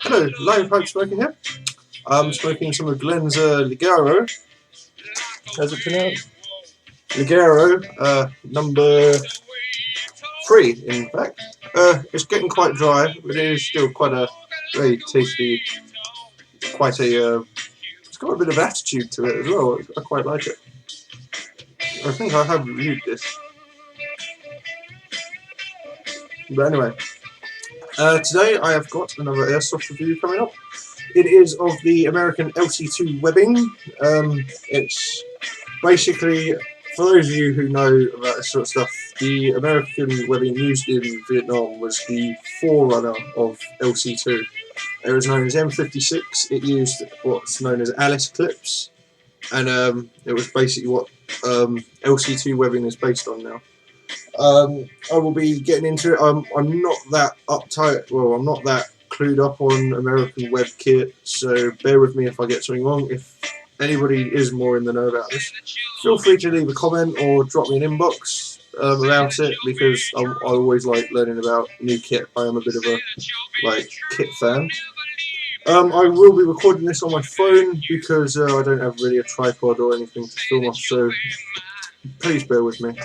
Hello, Lion Pipe Smoker here. I'm smoking some of Glenn's Ligero. How's it pronounced? Ligero, number 3, in fact. It's getting quite dry, but it is still quite a very tasty, quite a, it's got a bit of attitude to it as well. I quite like it. I think I have reviewed this. But anyway, today I have got another airsoft review coming up. It is of the American LC2 Webbing. It's basically, for those of you who know about this sort of stuff, the American webbing used in Vietnam was the forerunner of LC2. It was known as M56. It used what's known as Alice clips, and it was basically what LC2 webbing is based on now. I will be getting into it. I'm not that uptight. Well, I'm not that clued up on American web kit, so bear with me if I get something wrong. If anybody is more in the know about this, feel free to leave a comment or drop me an inbox about it, because I always like learning about new kit. I am a bit of a kit fan. I will be recording this on my phone because I don't have really a tripod or anything to film off, so please bear with me.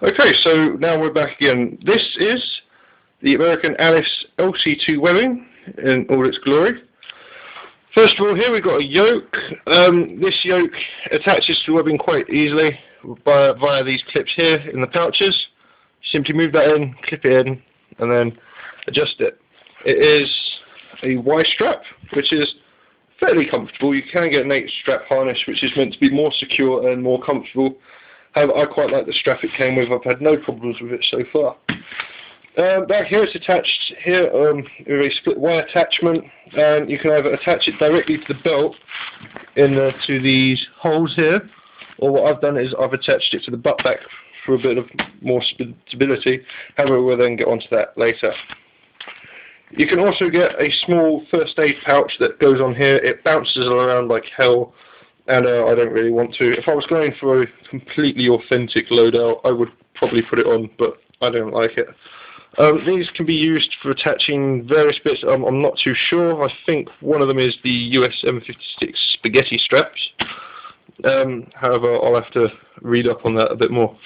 Okay, so now we're back again. This is the American Alice LC2 webbing in all its glory. First of all, here we've got a yoke. This yoke attaches to the webbing quite easily via these clips here in the pouches. Simply move that in, clip it in, and then adjust it. It is a Y strap, which is fairly comfortable. You can get an 8 strap harness, which is meant to be more secure and more comfortable. However, I quite like the strap it came with. I've had no problems with it so far. Back here it's attached here with a split Y attachment, and you can either attach it directly to the belt to these holes here, or what I've done is I've attached it to the butt back for a bit of more stability. However, we'll then get onto that later. You can also get a small first aid pouch that goes on here. It bounces around like hell, and I don't really want to. If I was going for a completely authentic loadout, I would probably put it on, but I don't like it. These can be used for attaching various bits. I'm not too sure. I think one of them is the US M56 spaghetti straps. However, I'll have to read up on that a bit more.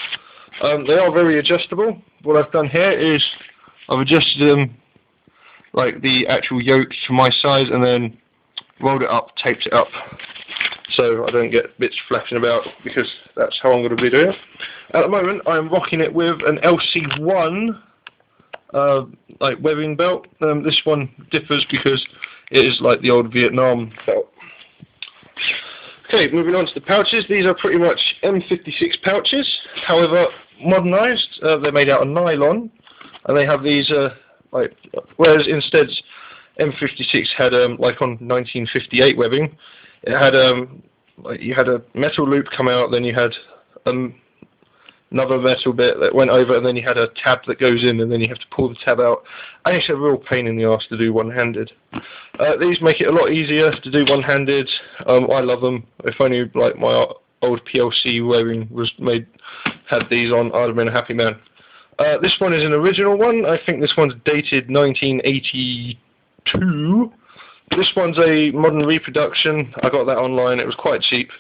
They are very adjustable. What I've done here is I've adjusted them like the actual yoke to my size, and then rolled it up, taped it up, so I don't get bits flapping about, because that's how I'm going to be doing it. At the moment, I'm rocking it with an LC1 webbing belt. This one differs because it is like the old Vietnam belt. Okay, moving on to the pouches. These are pretty much M56 pouches, however modernised. They're made out of nylon, and they have these whereas instead M56 had like on 1958 webbing, it had you had a metal loop come out, then you had another metal bit that went over, and then you had a tab that goes in, and then you have to pull the tab out. And it's a real pain in the arse to do one-handed. These make it a lot easier to do one-handed. I love them. If only like my old PLC webbing had these on, I'd have been a happy man. This one is an original one. I think this one's dated 1982. This one's a modern reproduction. I got that online. It was quite cheap.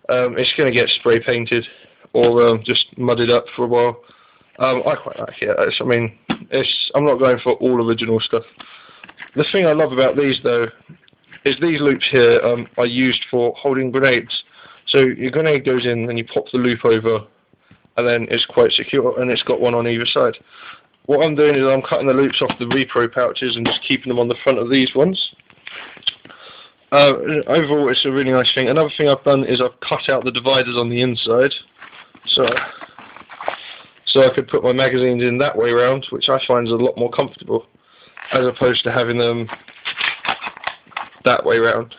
It's going to get spray painted or just mudded up for a while. I quite like it. I'm not going for all original stuff. The thing I love about these, though, is these loops here are used for holding grenades. So your grenade goes in, and you pop the loop over, and then it's quite secure, and it's got one on either side. What I'm doing is I'm cutting the loops off the repro pouches and just keeping them on the front of these ones. Overall, it's a really nice thing. Another thing I've done is I've cut out the dividers on the inside, so I could put my magazines in that way round, which I find is a lot more comfortable, as opposed to having them that way round.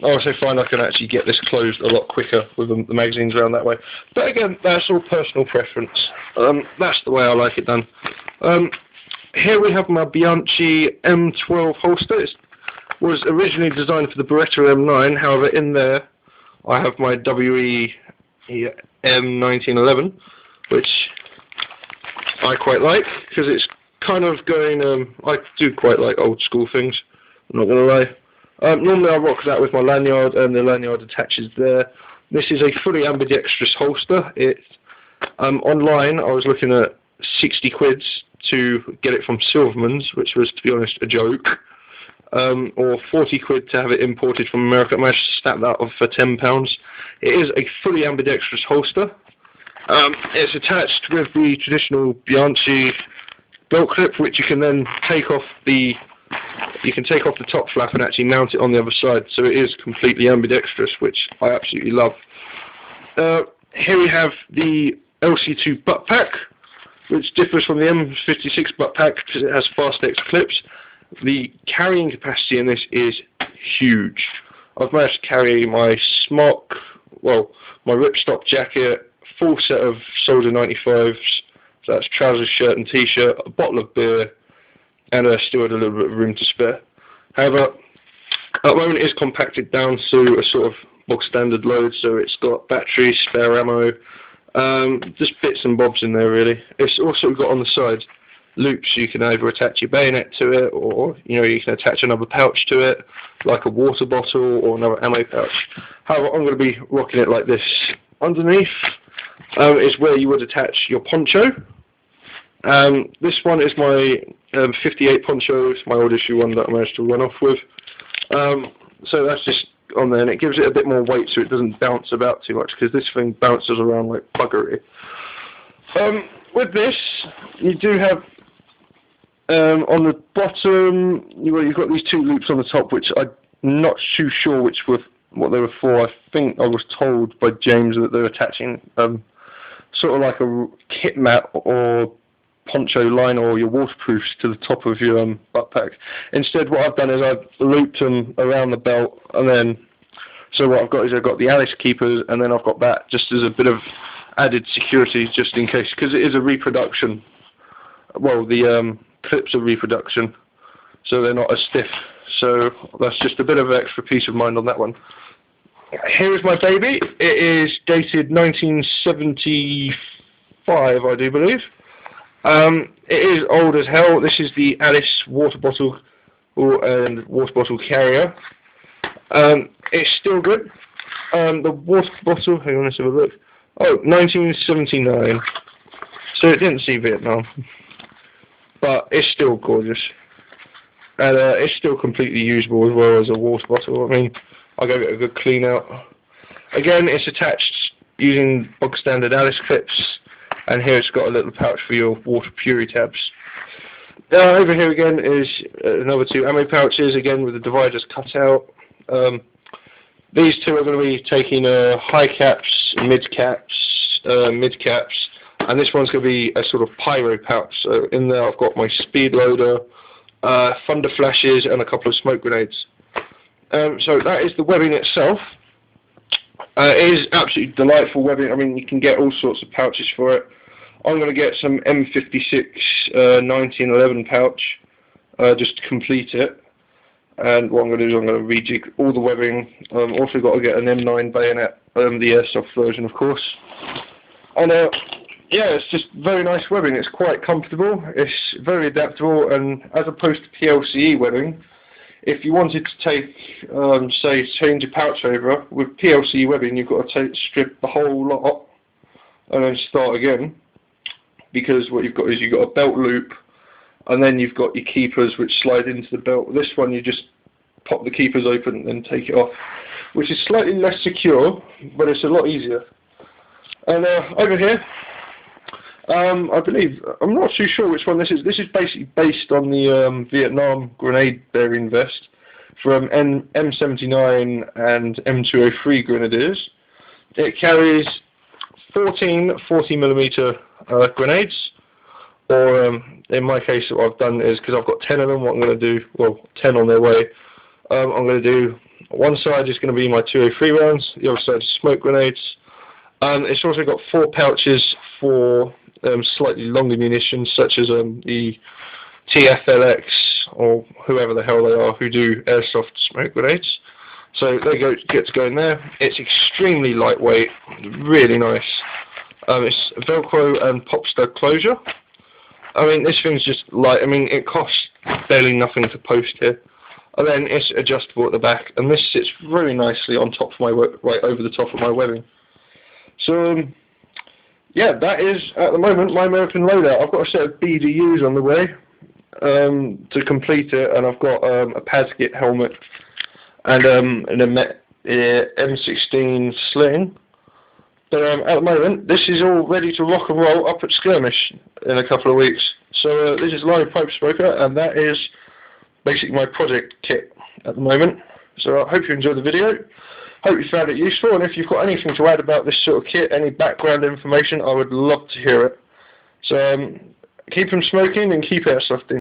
I also find I can actually get this closed a lot quicker with the magazines around that way. But again, that's all personal preference. That's the way I like it done. Here we have my Bianchi M12 holster. It was originally designed for the Beretta M9. However, in there I have my WE M1911, which I quite like because it's kind of going, I do quite like old school things, I'm not going to lie. Normally I rock that with my lanyard, and the lanyard attaches there. This is a fully ambidextrous holster. Online I was looking at 60 quids to get it from Silverman's, which was, to be honest, a joke. Or 40 quid to have it imported from America. I managed to snap that off for £10. It is a fully ambidextrous holster. It's attached with the traditional Bianchi belt clip, which you can then take off the top flap and actually mount it on the other side. So it is completely ambidextrous, which I absolutely love. Here we have the LC2 butt pack, which differs from the M56 butt pack because it has fast X clips. The carrying capacity in this is huge. I've managed to carry my smock, well, my ripstop jacket, full set of soldier 95s, so that's trousers, shirt and t-shirt, a bottle of beer, and I still had a little bit of room to spare. However, at the moment it is compacted down to a sort of bog standard load, so it's got batteries, spare ammo, just bits and bobs in there really. It's also got on the side loops. You can either attach your bayonet to it, or you can attach another pouch to it, like a water bottle or another ammo pouch. However, I'm going to be rocking it like this. Underneath is where you would attach your poncho. This one is my 58 poncho. It's my old issue one that I managed to run off with. So that's just on there, and it gives it a bit more weight so it doesn't bounce about too much, because this thing bounces around like buggery. With this, you do have on the bottom, you've got these two loops on the top, which I'm not too sure what they were for. I think I was told by James that they're attaching sort of like a kit mat or poncho line or your waterproofs to the top of your butt pack. Instead, what I've done is I've looped them around the belt, and then so what I've got is I've got the Alice keepers, and then I've got that just as a bit of added security, just in case, because it is a reproduction. Well, the clips are reproduction, so they're not as stiff. So that's just a bit of extra peace of mind on that one. Here is my baby. It is dated 1975, I do believe. It is old as hell. This is the Alice water bottle and water bottle carrier. It's still good. The water bottle, hang on, let's have a look. Oh, 1979. So it didn't see Vietnam. But it's still gorgeous. And it's still completely usable as well as a water bottle. I mean, I gave it a good clean out. Again, it's attached using bog standard Alice clips. And here it's got a little pouch for your water puri tabs. Over here again is another two ammo pouches, again with the dividers cut out. These two are going to be taking high caps, mid caps, and this one's going to be a sort of pyro pouch. So in there I've got my speed loader, thunder flashes, and a couple of smoke grenades. So that is the webbing itself. It is absolutely delightful webbing. I mean, you can get all sorts of pouches for it. I'm going to get some M56 1911 pouch just to complete it. And what I'm going to do is I'm going to rejig all the webbing. Also got to get an M9 bayonet, the airsoft version, of course. And yeah, it's just very nice webbing. It's quite comfortable. It's very adaptable, and as opposed to PLCE webbing, if you wanted to take, say, change your pouch over, with PLCE webbing you've got to strip the whole lot and then start again, because what you've got is you've got a belt loop, and then you've got your keepers which slide into the belt. This one you just pop the keepers open and take it off, which is slightly less secure, but it's a lot easier. And over here, I believe, I'm not too sure which one this is. This is basically based on the Vietnam grenade bearing vest from M79 and M203 Grenadiers. It carries 14 40mm grenades, or in my case what I've done is, because I've got 10 of them, what I'm going to do, well, 10 on their way, I'm going to do, one side is going to be my 203 rounds, the other side is smoke grenades. It's also got 4 pouches for slightly longer munitions, such as the TFLX, or whoever the hell they are, who do airsoft smoke grenades. So they get to go in there. It's extremely lightweight, really nice. It's Velcro and pop stud closure. I mean, this thing's just light. I mean, it costs barely nothing to post here. And then it's adjustable at the back, and this sits very nicely on top of my right over the top of my webbing. So yeah, that is at the moment my American loadout. I've got a set of BDUs on the way to complete it, and I've got a Paskit helmet and an M16 sling. But at the moment, this is all ready to rock and roll up at Skirmish in a couple of weeks. So this is Live Pipe Smoker, and that is basically my project kit at the moment. So I hope you enjoyed the video. Hope you found it useful, and if you've got anything to add about this sort of kit, any background information, I would love to hear it. So keep them smoking and keep airsofting.